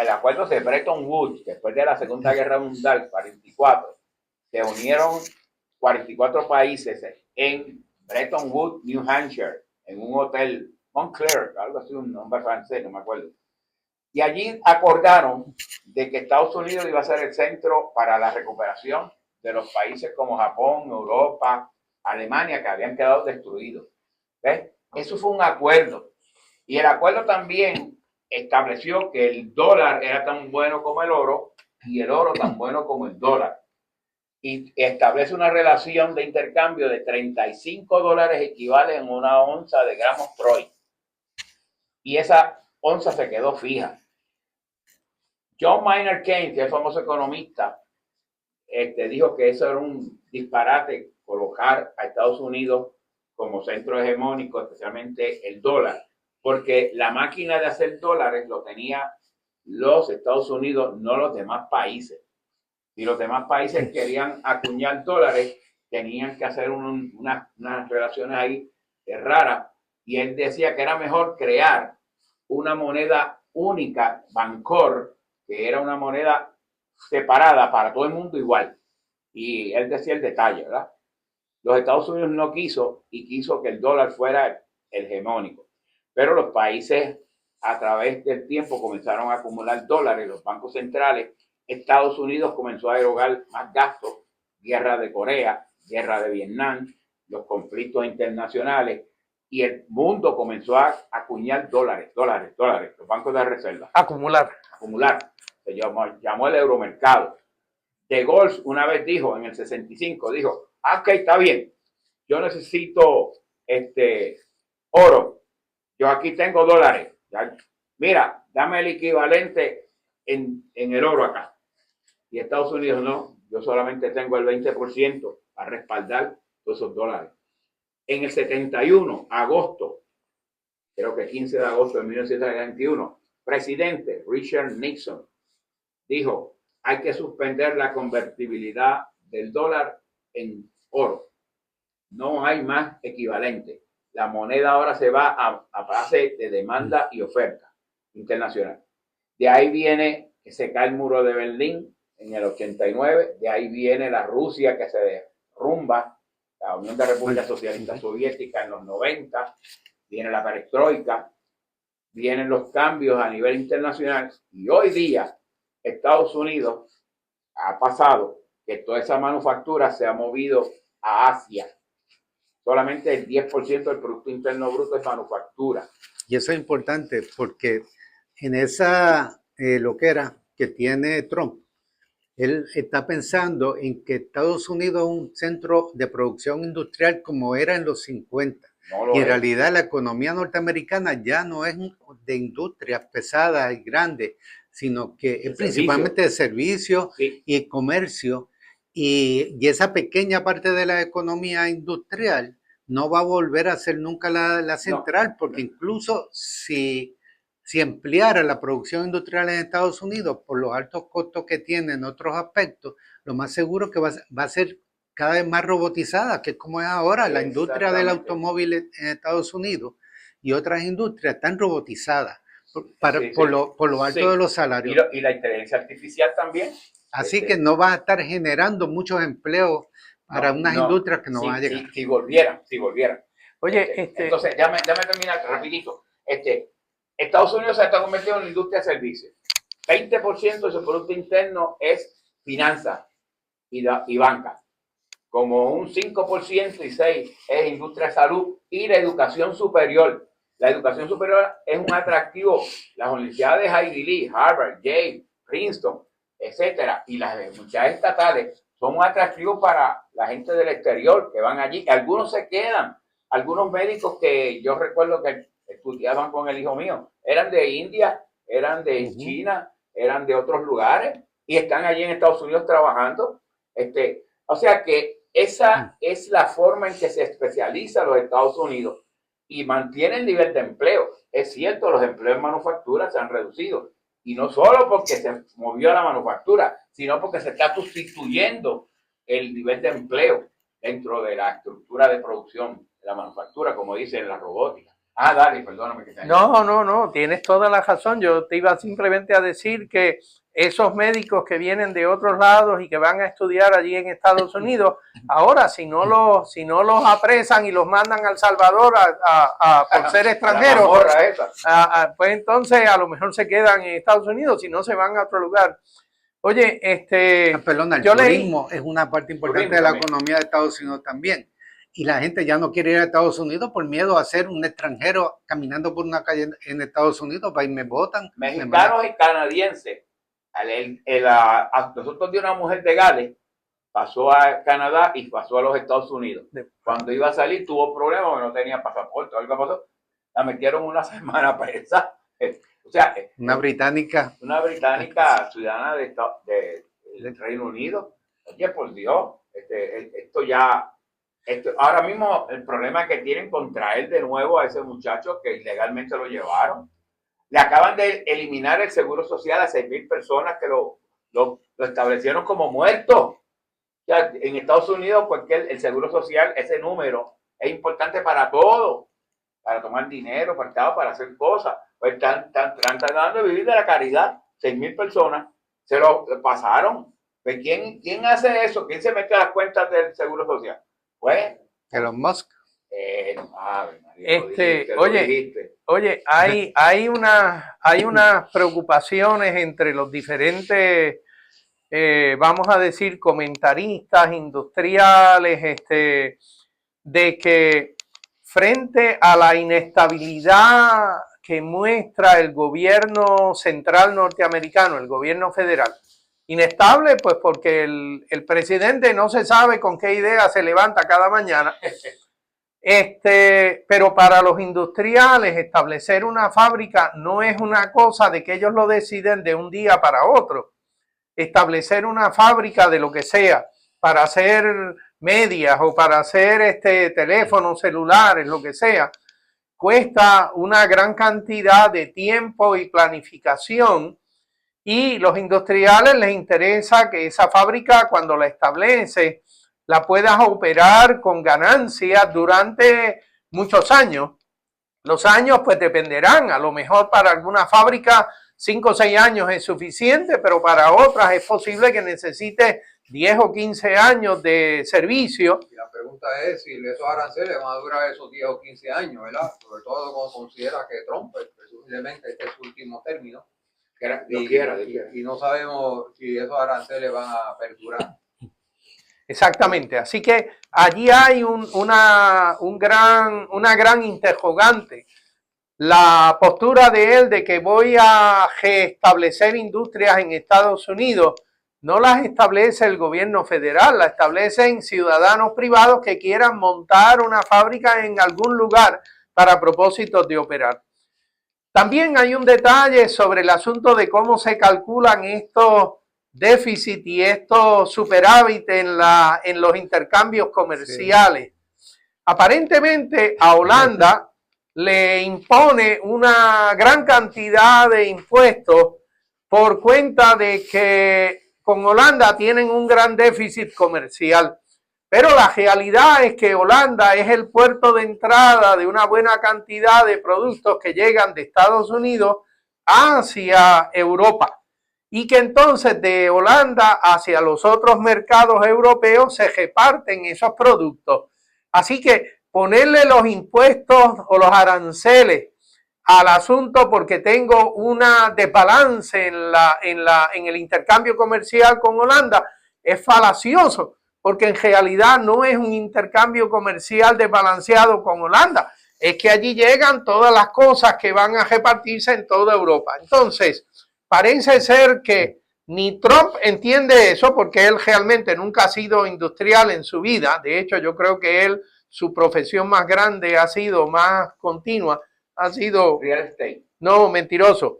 acuerdo de Bretton Woods, después de la Segunda Guerra Mundial, 44, se unieron 44 países en Bretton Woods, New Hampshire, en un hotel, Montclair, algo así, un nombre francés, no me acuerdo. Y allí acordaron de que Estados Unidos iba a ser el centro para la recuperación de los países como Japón, Europa, Alemania, que habían quedado destruidos. ¿Ves? Eso fue un acuerdo. Y el acuerdo también estableció que el dólar era tan bueno como el oro y el oro tan bueno como el dólar. Y establece una relación de intercambio de $35 equivalen a una onza de gramos Troy. Y esa onza se quedó fija. John Maynard Keynes, que es el famoso economista, dijo que eso era un disparate colocar a Estados Unidos como centro hegemónico, especialmente el dólar, porque la máquina de hacer dólares lo tenía los Estados Unidos, no los demás países. Si los demás países querían acuñar dólares, tenían que hacer unas relaciones ahí raras, y él decía que era mejor crear una moneda única, Bancor, que era una moneda separada para todo el mundo igual. Y él decía el detalle, ¿verdad? Los Estados Unidos no quiso, y quiso que el dólar fuera el hegemónico. Pero los países a través del tiempo comenzaron a acumular dólares, los bancos centrales. Estados Unidos comenzó a erogar más gastos, guerra de Corea, guerra de Vietnam, los conflictos internacionales, y el mundo comenzó a acuñar dólares, los bancos de reserva. Acumular. Se llamó el euromercado. De Gaulle una vez dijo, en el 65, dijo, ok, está bien, yo necesito oro, yo aquí tengo dólares, ¿ya? Mira, dame el equivalente en el oro acá. Y Estados Unidos no, yo solamente tengo el 20% para respaldar todos esos dólares. En el 71, agosto, creo que 15 de agosto de 1921, presidente Richard Nixon dijo, hay que suspender la convertibilidad del dólar en oro. No hay más equivalente. La moneda ahora se va a base de demanda y oferta internacional. De ahí viene que se cae el muro de Berlín en el 89, de ahí viene la Rusia que se derrumba, la Unión de Repúblicas Socialistas Soviéticas en los 90, viene la perestroika, vienen los cambios a nivel internacional, y hoy día Estados Unidos ha pasado que toda esa manufactura se ha movido a Asia. Solamente el 10% del Producto Interno Bruto es manufactura. Y eso es importante porque en esa loquera que tiene Trump, él está pensando en que Estados Unidos es un centro de producción industrial como era en los 50. No y en es. realidad la economía norteamericana ya no es de industrias pesadas y grandes, sino que es principalmente de servicios Sí. y comercio. Y esa pequeña parte de la economía industrial no va a volver a ser nunca la central, porque incluso si empleara la producción industrial en Estados Unidos por los altos costos que tiene en otros aspectos, lo más seguro que va a ser cada vez más robotizada, que es como es ahora. La industria del automóvil en Estados Unidos y otras industrias están robotizadas por lo alto de los salarios. Y la inteligencia artificial también. Así que no va a estar generando muchos empleos para unas industrias que no van a llegar. Si volvieran. Oye, entonces, déjame terminar rapidito. Estados Unidos se está convirtiendo en la industria de servicios. 20% de su Producto Interno es finanzas y banca. Como un 5% y 6% es industria de salud y la educación superior. La educación superior es un atractivo. Las universidades Ivy League, Harvard, Yale, Princeton, etcétera, y las universidades estatales son un atractivo para la gente del exterior que van allí. Algunos se quedan. Algunos médicos que yo recuerdo que estudiaban con el hijo mío eran de India, eran de China, eran de otros lugares y están allí en Estados Unidos trabajando. O sea que esa es la forma en que se especializa los Estados Unidos y mantiene el nivel de empleo. Es cierto, los empleos en manufactura se han reducido, y no solo porque se movió a la manufactura, sino porque se está sustituyendo el nivel de empleo dentro de la estructura de producción de la manufactura, como dice en la robótica. Dale, perdóname que te No, tienes toda la razón. Yo te iba simplemente a decir que esos médicos que vienen de otros lados y que van a estudiar allí en Estados Unidos, ahora si no los apresan y los mandan a El Salvador por ser extranjeros, pues entonces a lo mejor se quedan en Estados Unidos, si no se van a otro lugar. Oye, perdona, el turismo es una parte importante de la economía de Estados Unidos también. Y la gente ya no quiere ir a Estados Unidos por miedo a ser un extranjero caminando por una calle en Estados Unidos, para y me votan. Mexicanos y canadienses. Nosotros de una mujer de Gales pasó a Canadá y pasó a los Estados Unidos. Cuando iba a salir tuvo problemas porque no tenía pasaporte. Algo pasó. La metieron una semana presa. O sea, una británica ciudadana del Reino Unido. Oye, por Dios, ahora mismo el problema que tienen contra él de nuevo a ese muchacho que ilegalmente lo llevaron. Le acaban de eliminar el seguro social a 6,000 personas que lo establecieron como muerto. Ya, en Estados Unidos, el seguro social, ese número es importante para todo, para tomar dinero, para hacer cosas. Pues están tratando de vivir de la caridad. 6,000 personas se lo pasaron. Pues, ¿quién hace eso? ¿Quién se mete a las cuentas del seguro social? Pues Elon Musk. Oye, hay unas preocupaciones entre los diferentes, vamos a decir, comentaristas industriales, de que frente a la inestabilidad que muestra el gobierno central norteamericano, el gobierno federal, inestable pues porque el presidente no se sabe con qué idea se levanta cada mañana. Pero para los industriales establecer una fábrica no es una cosa de que ellos lo deciden de un día para otro. Establecer una fábrica de lo que sea para hacer medias o para hacer teléfonos celulares, lo que sea, cuesta una gran cantidad de tiempo y planificación, y los industriales les interesa que esa fábrica, cuando la establece, la puedas operar con ganancias durante muchos años. Los años pues dependerán, a lo mejor para alguna fábrica 5 o 6 años es suficiente, pero para otras es posible que necesite 10 o 15 años de servicio. Y la pregunta es si esos aranceles van a durar esos 10 o 15 años, ¿verdad? Sobre todo cuando considera que Trump, presumiblemente, este es su último término. Y no sabemos si esos aranceles van a perdurar. Exactamente, así que allí hay una gran interrogante. La postura de él de que voy a establecer industrias en Estados Unidos no las establece el gobierno federal, las establecen ciudadanos privados que quieran montar una fábrica en algún lugar para propósitos de operar. También hay un detalle sobre el asunto de cómo se calculan estos déficit y estos superávit en los intercambios comerciales. Sí. Aparentemente a Holanda le impone una gran cantidad de impuestos por cuenta de que con Holanda tienen un gran déficit comercial. Pero la realidad es que Holanda es el puerto de entrada de una buena cantidad de productos que llegan de Estados Unidos hacia Europa. Y que entonces de Holanda hacia los otros mercados europeos se reparten esos productos. Así que ponerle los impuestos o los aranceles al asunto porque tengo una desbalance en el intercambio comercial con Holanda es falacioso, porque en realidad no es un intercambio comercial desbalanceado con Holanda, es que allí llegan todas las cosas que van a repartirse en toda Europa. Entonces, parece ser que ni Trump entiende eso, porque él realmente nunca ha sido industrial en su vida. De hecho, yo creo que su profesión más grande más continua, ha sido real estate. No, mentiroso.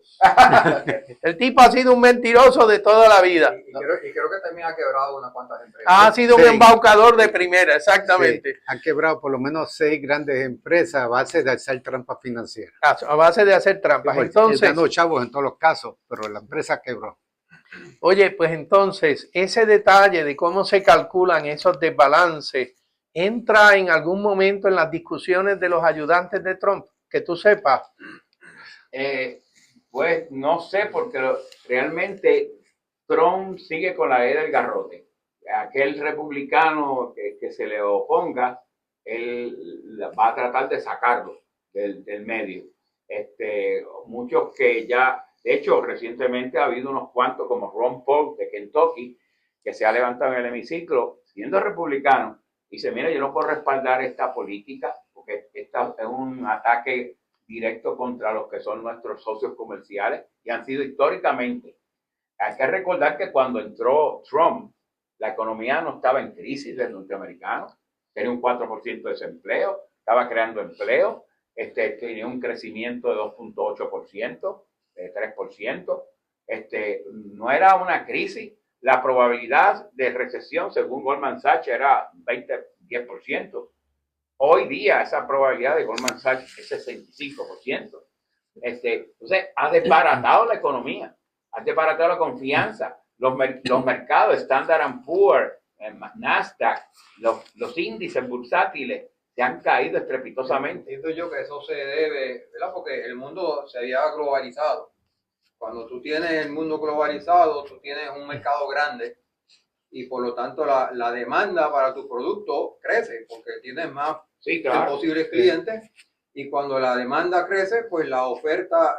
El tipo ha sido un mentiroso de toda la vida. Y creo que también ha quebrado unas cuantas empresas. Ha sido un embaucador de primera, exactamente. Sí, ha quebrado por lo menos 6 grandes empresas a base de hacer trampas financieras. A base de hacer trampas. Entonces, dando chavos en todos los casos, pero la empresa quebró. Oye, pues entonces, ese detalle de cómo se calculan esos desbalances entra en algún momento en las discusiones de los ayudantes de Trump, que tú sepas. Pues no sé, porque realmente Trump sigue con la ley del garrote. Aquel republicano que se le oponga, él va a tratar de sacarlo del medio. Muchos que ya, de hecho, recientemente ha habido unos cuantos, como Ron Paul de Kentucky, que se ha levantado en el hemiciclo, siendo republicano, y dice, mira, yo no puedo respaldar esta política, porque esta es un ataque directo contra los que son nuestros socios comerciales y han sido históricamente. Hay que recordar que cuando entró Trump, la economía no estaba en crisis del norteamericano, tenía un 4% de desempleo, estaba creando empleo, tenía un crecimiento de 2.8%, de 3%, no era una crisis. la probabilidad de recesión, según Goldman Sachs, era 10%. Hoy día esa probabilidad de Goldman Sachs es 65%. Entonces, ha desbaratado la economía, ha desbaratado la confianza. Los mercados, Standard & Poor's, Nasdaq, los índices bursátiles se han caído estrepitosamente. Entiendo yo que eso se debe, ¿verdad? Porque el mundo se había globalizado. Cuando tú tienes el mundo globalizado, tú tienes un mercado grande y por lo tanto la demanda para tu producto crece porque tienes más posibles clientes. Y cuando la demanda crece, pues la oferta,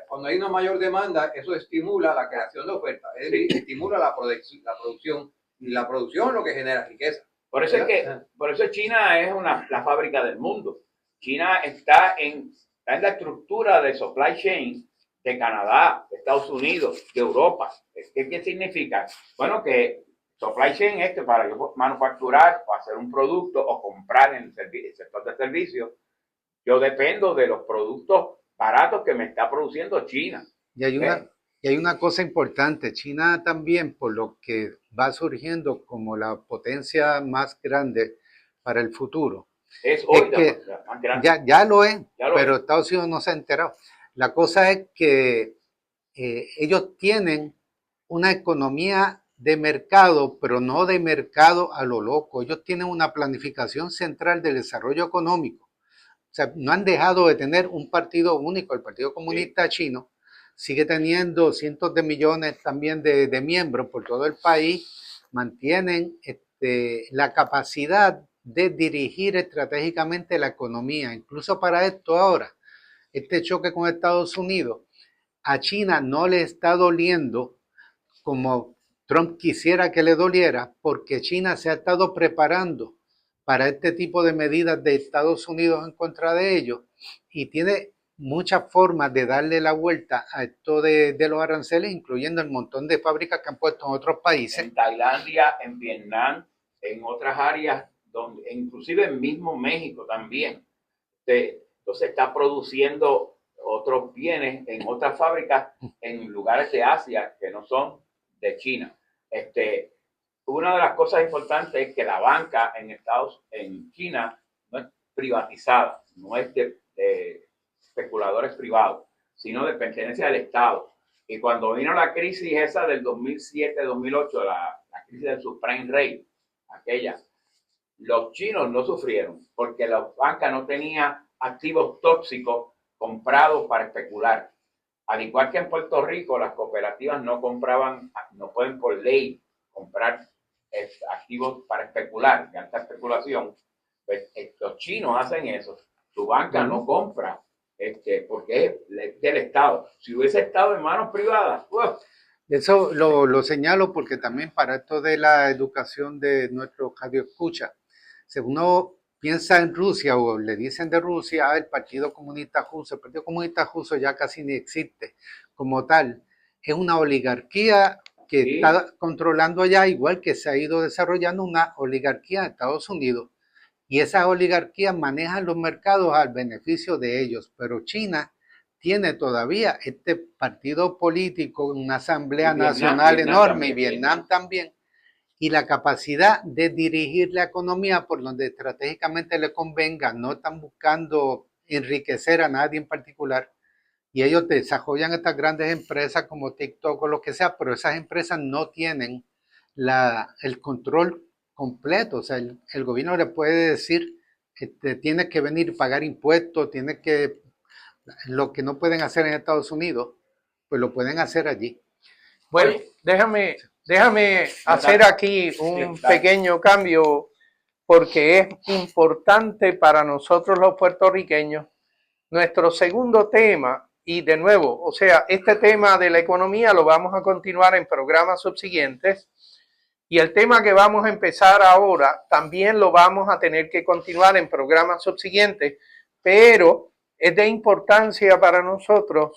cuando hay una mayor demanda, eso estimula la creación de oferta, es decir, estimula la producción, y la producción es lo que genera riqueza. Por eso China es la fábrica del mundo. China está en la estructura de supply chain de Canadá, de Estados Unidos, de Europa. ¿Qué significa? Bueno, que supply chain es que para yo manufacturar o hacer un producto o comprar en el sector de servicios, yo dependo de los productos baratos que me está produciendo China. Y hay una cosa importante, China también, por lo que va surgiendo como la potencia más grande para el futuro. Es hoy que más grande. Ya lo es, pero Estados Unidos no se ha enterado. La cosa es que ellos tienen una economía de mercado, pero no de mercado a lo loco. Ellos tienen una planificación central del desarrollo económico. O sea, no han dejado de tener un partido único. El Partido Comunista Chino sigue teniendo cientos de millones también de miembros por todo el país. Mantienen la capacidad de dirigir estratégicamente la economía. Incluso para esto ahora, este choque con Estados Unidos, a China no le está doliendo como Trump quisiera que le doliera, porque China se ha estado preparando para este tipo de medidas de Estados Unidos en contra de ellos y tiene muchas formas de darle la vuelta a esto de los aranceles, incluyendo el montón de fábricas que han puesto en otros países. En Tailandia, en Vietnam, en otras áreas, donde, inclusive en mismo México también. Entonces está produciendo otros bienes en otras fábricas en lugares de Asia que no son de China. Una de las cosas importantes es que la banca en China no es privatizada, no es de especuladores privados, sino de pertenencia al Estado. Y cuando vino la crisis esa del 2007-2008, la crisis del subprime rate, aquella, los chinos no sufrieron porque la banca no tenía activos tóxicos comprados para especular. Al igual que en Puerto Rico, las cooperativas no pueden por ley comprar activos para especular, de alta especulación. Pues, los chinos hacen eso. Su banca no compra porque es del Estado. Si hubiese estado en manos privadas, eso lo señalo porque también para esto de la educación de nuestro radio escucha, si uno piensa en Rusia o le dicen de Rusia, el Partido Comunista Ruso ya casi ni existe como tal. Es una oligarquía que está controlando allá, igual que se ha ido desarrollando una oligarquía en Estados Unidos. Y esas oligarquías manejan los mercados al beneficio de ellos. Pero China tiene todavía este partido político, una asamblea nacional enorme, y Vietnam también, y la capacidad de dirigir la economía por donde estratégicamente le convenga. No están buscando enriquecer a nadie en particular. Y ellos desarrollan estas grandes empresas como TikTok o lo que sea, pero esas empresas no tienen el control completo. O sea, el gobierno le puede decir, tiene que venir a pagar impuestos, lo que no pueden hacer en Estados Unidos, pues lo pueden hacer allí. Bueno, déjame hacer aquí un pequeño cambio porque es importante para nosotros los puertorriqueños. Nuestro segundo tema, y de nuevo, o sea, este tema de la economía lo vamos a continuar en programas subsiguientes, y el tema que vamos a empezar ahora también lo vamos a tener que continuar en programas subsiguientes, pero es de importancia para nosotros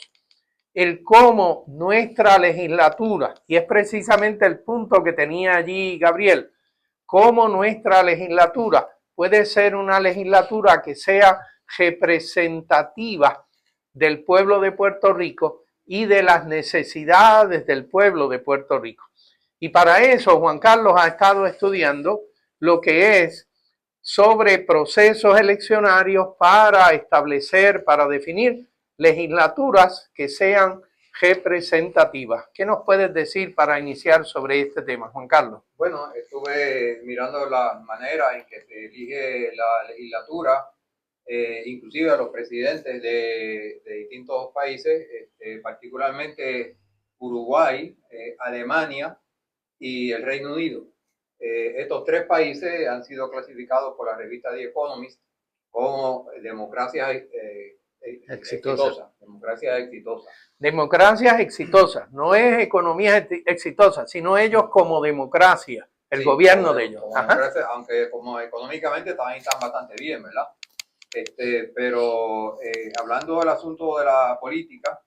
el cómo nuestra legislatura, y es precisamente el punto que tenía allí Gabriel, cómo nuestra legislatura puede ser una legislatura que sea representativa del pueblo de Puerto Rico y de las necesidades del pueblo de Puerto Rico. Y para eso Juan Carlos ha estado estudiando lo que es sobre procesos eleccionarios para establecer, para definir legislaturas que sean representativas. ¿Qué nos puedes decir para iniciar sobre este tema, Juan Carlos? Bueno, estuve mirando la manera en que se elige la legislatura, inclusive a los presidentes de distintos países, particularmente Uruguay, Alemania y el Reino Unido. Estos tres países han sido clasificados por la revista The Economist como democracias exitosas. Democracias exitosas. Democracias exitosas, no es economía exitosa, sino ellos como democracia, el gobierno de ellos. Aunque como económicamente también están bastante bien, ¿verdad? Pero hablando del asunto de la política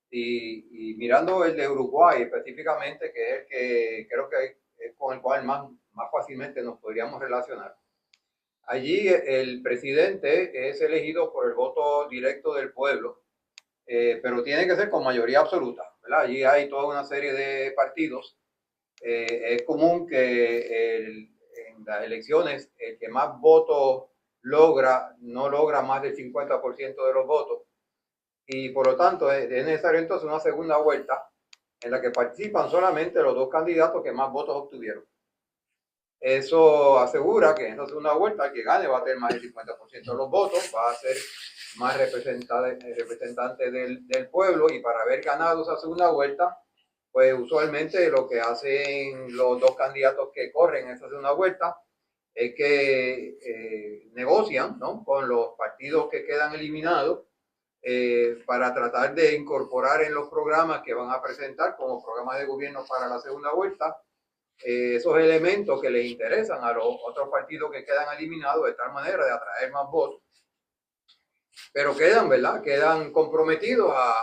y mirando el de Uruguay específicamente, que es el que creo que es con el cual más fácilmente nos podríamos relacionar. Allí el presidente es elegido por el voto directo del pueblo, pero tiene que ser con mayoría absoluta, ¿verdad? Allí hay toda una serie de partidos. Es común que en las elecciones el que más votos logra, no logra más del 50% de los votos, y por lo tanto es necesario entonces una segunda vuelta en la que participan solamente los dos candidatos que más votos obtuvieron. Eso asegura que en esa segunda vuelta el que gane va a tener más del 50% de los votos, va a ser más representante del pueblo, y para haber ganado esa segunda vuelta, pues usualmente lo que hacen los dos candidatos que corren esa segunda vuelta es que negocian, ¿no?, con los partidos que quedan eliminados para tratar de incorporar en los programas que van a presentar como programas de gobierno para la segunda vuelta esos elementos que les interesan a los otros partidos que quedan eliminados, de tal manera de atraer más votos, pero quedan, ¿verdad?, quedan comprometidos a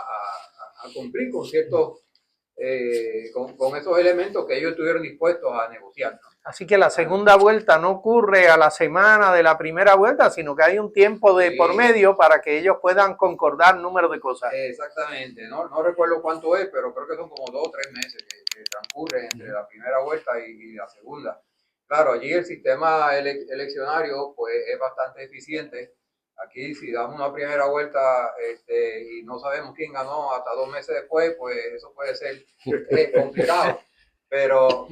cumplir con ciertos con esos elementos que ellos estuvieron dispuestos a negociar, ¿no? Así que la segunda vuelta no ocurre a la semana de la primera vuelta, sino que hay un tiempo de por medio para que ellos puedan concordar número de cosas. Exactamente, no recuerdo cuánto es, pero creo que son como 2 o 3 meses que transcurren entre la primera vuelta y la segunda. Claro, allí el sistema eleccionario pues es bastante eficiente. Aquí si damos una primera vuelta y no sabemos quién ganó hasta 2 meses después, pues eso puede ser complicado. Pero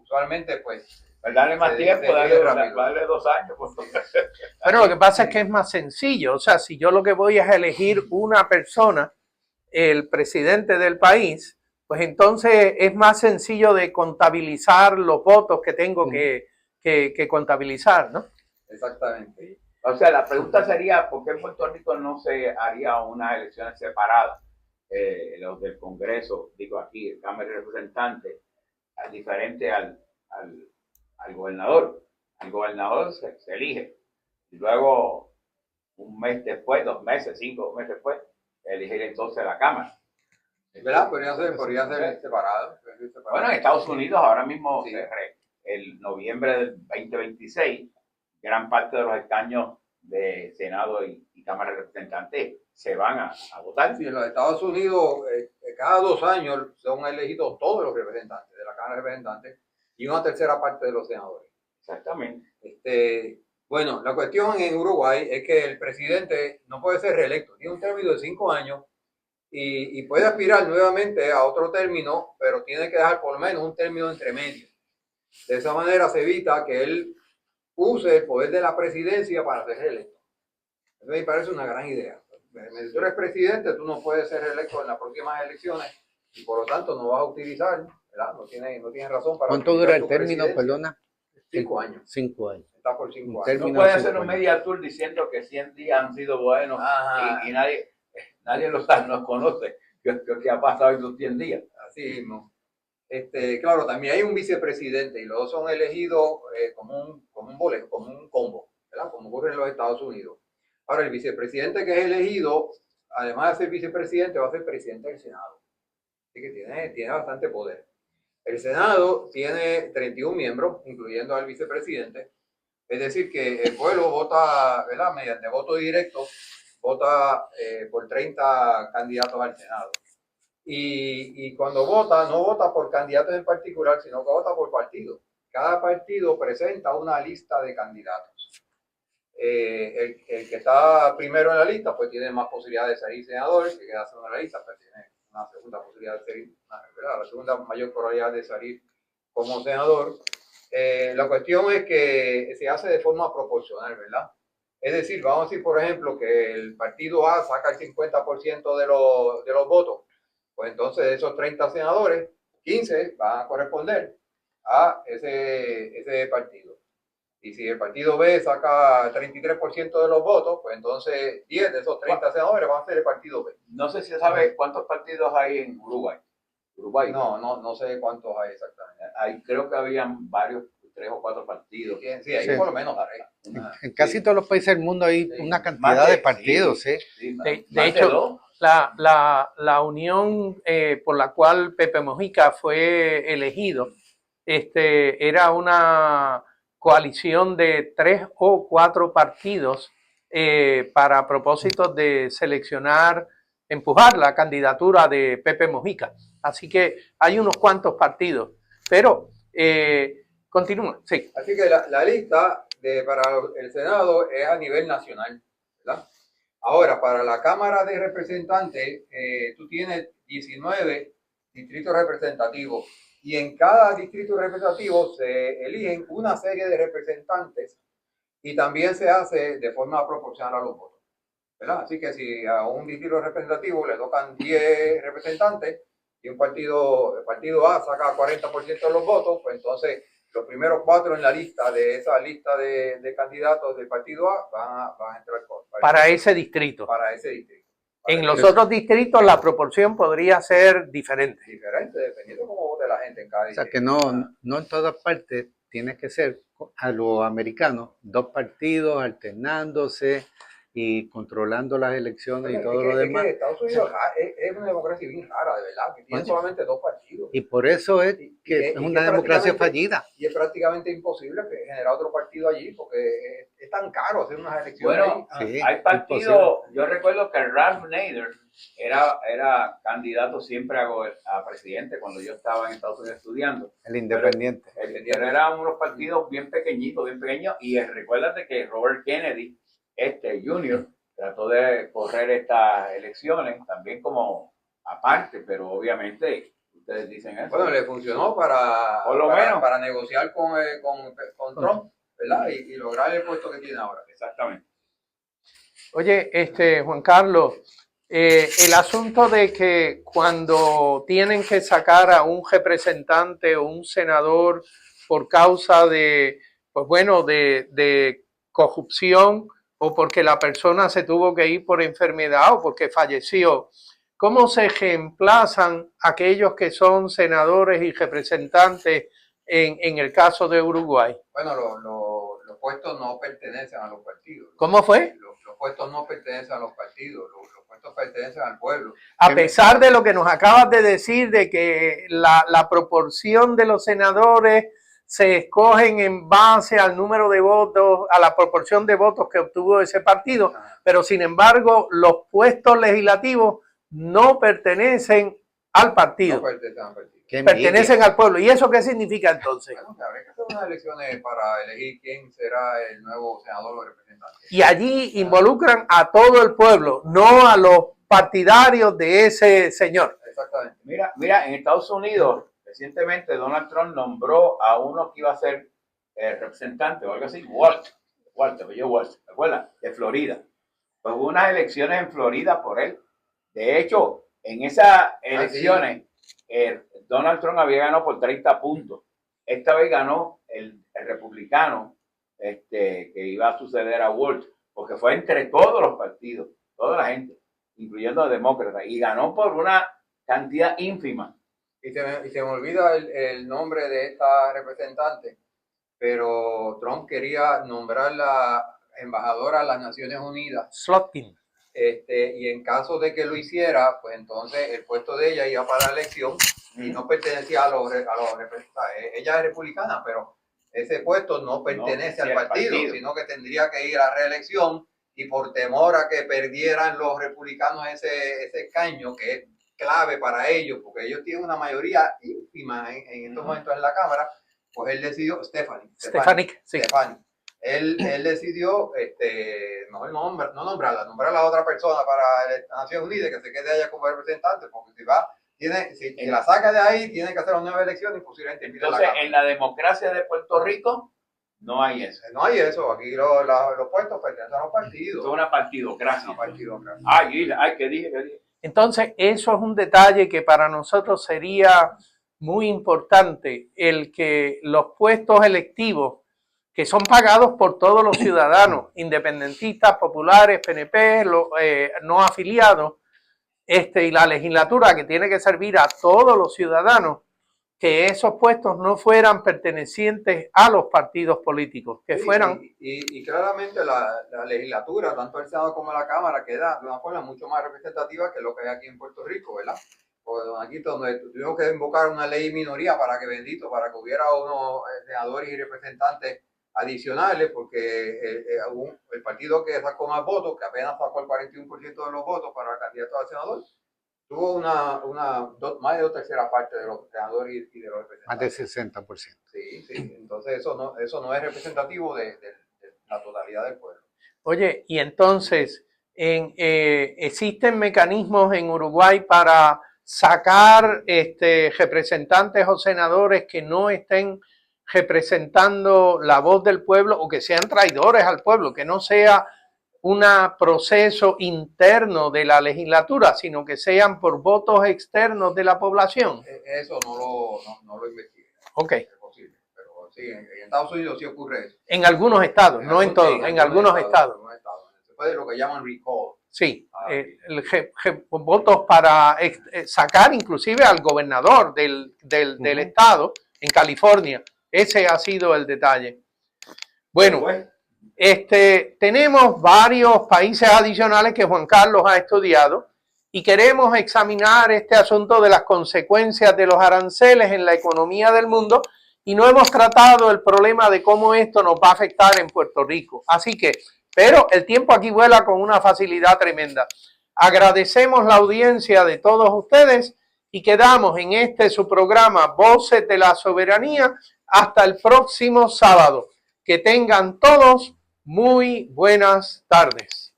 usualmente pues... Darle más tiempo, darle 2 años. Pues. Pero lo que pasa es que es más sencillo. O sea, si yo lo que voy es elegir una persona, el presidente del país, pues entonces es más sencillo de contabilizar los votos que tengo que contabilizar, ¿no? Exactamente. O sea, la pregunta sería, ¿por qué en Puerto Rico no se haría unas elecciones separadas? Los del Congreso, digo aquí, el Cámara de Representantes, diferente al gobernador. El gobernador se elige y luego un mes después, 2 meses, 5 meses después, elegir entonces la Cámara. ¿Verdad? Podría ser separado. Bueno, en Estados Unidos ahora mismo, sí, el noviembre del 2026, gran parte de los escaños de Senado y Cámara de Representantes se van a votar. Sí, en los Estados Unidos, cada 2 años son elegidos todos los representantes de la Cámara de Representantes y una tercera parte de los senadores. Exactamente. Bueno, la cuestión en Uruguay es que el presidente no puede ser reelecto, tiene un término de 5 años y puede aspirar nuevamente a otro término, pero tiene que dejar por lo menos un término entre medio. De esa manera se evita que él use el poder de la presidencia para ser reelecto. Eso me parece una gran idea. Si tú eres presidente, tú no puedes ser reelecto en las próximas elecciones y por lo tanto no vas a utilizar, ¿verdad? No tienes razón para... ¿Cuánto dura el término, perdona? 5 años. 5 años. Está por 5 años. No puede hacer un media tour diciendo que 100 días han sido buenos y nadie nos conoce qué ha pasado en los 100 días. Así mismo. Claro, también hay un vicepresidente y los dos son elegidos como un boleto, como un combo, ¿verdad? Como ocurre en los Estados Unidos. Ahora, el vicepresidente que es elegido, además de ser vicepresidente, va a ser presidente del Senado. Así que tiene bastante poder. El Senado tiene 31 miembros, incluyendo al vicepresidente. Es decir, que el pueblo vota, ¿verdad?, mediante voto directo, vota por 30 candidatos al Senado. y cuando vota, no vota por candidatos en particular, sino que vota por partido. Cada partido presenta una lista de candidatos. El que está primero en la lista, pues tiene más posibilidades de salir senador. El que queda segundo en la lista, pues tiene una segunda posibilidad de salir, ¿verdad? La segunda mayor probabilidad de salir como senador. La cuestión es que se hace de forma proporcional, ¿verdad? Es decir, vamos a decir, por ejemplo, que el partido A saca el 50% de los votos. Pues entonces de esos 30 senadores, 15 van a corresponder a ese partido. Y si el partido B saca 33% de los votos, pues entonces 10 de esos 30 senadores van a ser el partido B. No sé si sabe cuántos partidos hay en Uruguay. No sé cuántos hay exactamente. Creo que habían varios, 3 o 4 partidos. Sí, hay por lo menos 3. En casi todos los países del mundo hay una cantidad de partidos. De hecho, la unión por la cual Pepe Mujica fue elegido era una coalición de 3 o 4 partidos para propósitos de seleccionar, empujar la candidatura de Pepe Mujica. Así que hay unos cuantos partidos, pero continúa. Sí. Así que la lista para el Senado es a nivel nacional, ¿verdad? Ahora, para la Cámara de Representantes, tú tienes 19 distritos representativos y en cada distrito representativo se eligen una serie de representantes y también se hace de forma proporcional a los votos, ¿verdad? Así que si a un distrito representativo le tocan 10 representantes y el partido A saca 40% de los votos, pues entonces los primeros 4 en la lista de esa lista de candidatos del partido A van a entrar para ese distrito. Para ese distrito. En los otros distritos la proporción podría ser diferente. Diferente, dependiendo de cómo vote la gente en cada distrito. O sea que no en todas partes tiene que ser a los americanos, 2 partidos alternándose y controlando las elecciones y todo lo demás. Es que Estados Unidos es una democracia bien rara, de verdad, que tiene solamente 2 partidos. Y por eso es que es una democracia fallida. Y es prácticamente imposible generar otro partido allí, porque es tan caro hacer unas elecciones. Bueno, sí, hay partidos, yo recuerdo que Ralph Nader era candidato siempre a presidente cuando yo estaba en Estados Unidos estudiando. El independiente. Pero eran unos partidos bien pequeñitos, y recuérdate que Robert Kennedy Junior trató de correr estas elecciones también como aparte, pero obviamente ustedes dicen eso. Bueno, le funcionó para negociar con Trump, ¿verdad? Y lograr el puesto que tiene ahora. Exactamente. Oye, Juan Carlos, el asunto de que cuando tienen que sacar a un representante o un senador por causa de, pues bueno, de corrupción, o porque la persona se tuvo que ir por enfermedad o porque falleció, ¿cómo se reemplazan aquellos que son senadores y representantes en el caso de Uruguay? Bueno, los puestos no pertenecen a los partidos. ¿Cómo fue? Los puestos no pertenecen a los partidos, los puestos pertenecen al pueblo. A pesar de lo que nos acabas de decir, de que la proporción de los senadores se escogen en base al número de votos, a la proporción de votos que obtuvo ese partido, pero sin embargo los puestos legislativos no pertenecen al partido. No pertenecen al partido. Pertenecen al pueblo. ¿Y eso qué significa entonces? Bueno, que habrá que hacer unas elecciones para elegir quién será el nuevo senador o representante. Y allí involucran a todo el pueblo, no a los partidarios de ese señor. Exactamente. Mira, en Estados Unidos recientemente Donald Trump nombró a uno que iba a ser representante o algo así, Walter, ¿te acuerdas? De Florida. Pues hubo unas elecciones en Florida por él. De hecho, en esas elecciones, Donald Trump había ganado por 30 puntos. Esta vez ganó el republicano que iba a suceder a Walter, porque fue entre todos los partidos, toda la gente, incluyendo a demócratas, y ganó por una cantidad ínfima. Y se me olvida el nombre de esta representante, pero Trump quería nombrar la embajadora a las Naciones Unidas. Slotkin. Y en caso de que lo hiciera, pues entonces el puesto de ella iba para la elección y no pertenecía a los representantes. Ella es republicana, pero ese puesto no pertenece al partido, sino que tendría que ir a reelección, y por temor a que perdieran los republicanos ese escaño, que es clave para ellos, porque ellos tienen una mayoría ínfima en estos momentos en la Cámara, pues él decidió, Stefanik, sí. Él decidió no nombrarla, nombrar a la otra persona para las Naciones Unidas, que se quede allá como representante, porque si la saca de ahí, tiene que hacer una nueva elección y posiblemente impide la Cámara. En la democracia de Puerto Rico no hay eso. No hay eso, aquí los puestos pertenecen a los partidos. Es una partidocracia. Ay, ¿Qué dije? Entonces, eso es un detalle que para nosotros sería muy importante, el que los puestos electivos, que son pagados por todos los ciudadanos, independentistas, populares, PNP, no afiliados, y la legislatura que tiene que servir a todos los ciudadanos, que esos puestos no fueran pertenecientes a los partidos políticos, que fueran... Y claramente la legislatura, tanto el Senado como la Cámara, queda de una forma mucho más representativa que lo que hay aquí en Puerto Rico, ¿verdad? Porque aquí donde tuvimos que invocar una ley minoría para que hubiera unos senadores y representantes adicionales, porque el partido que sacó más votos, que apenas sacó el 41% de los votos para el candidato al senador, tuvo más de 2/3 partes de los senadores y de los representantes. Más de 60%. Sí. Entonces eso no es representativo de la totalidad del pueblo. Oye, y entonces, ¿existen mecanismos en Uruguay para sacar representantes o senadores que no estén representando la voz del pueblo o que sean traidores al pueblo, que no sea un proceso interno de la legislatura, sino que sean por votos externos de la población? Eso no lo investigué. Ok. Es posible, pero sí, en Estados Unidos sí ocurre eso. En algunos estados, no en todos, en algunos estados. Se puede lo que llaman recall. Sí, votos para sacar inclusive al gobernador del estado en California. Ese ha sido el detalle. Bueno, tenemos varios países adicionales que Juan Carlos ha estudiado y queremos examinar este asunto de las consecuencias de los aranceles en la economía del mundo y no hemos tratado el problema de cómo esto nos va a afectar en Puerto Rico. Así que, pero el tiempo aquí vuela con una facilidad tremenda. Agradecemos la audiencia de todos ustedes y quedamos en su programa Voces de la Soberanía hasta el próximo sábado. Que tengan todos muy buenas tardes.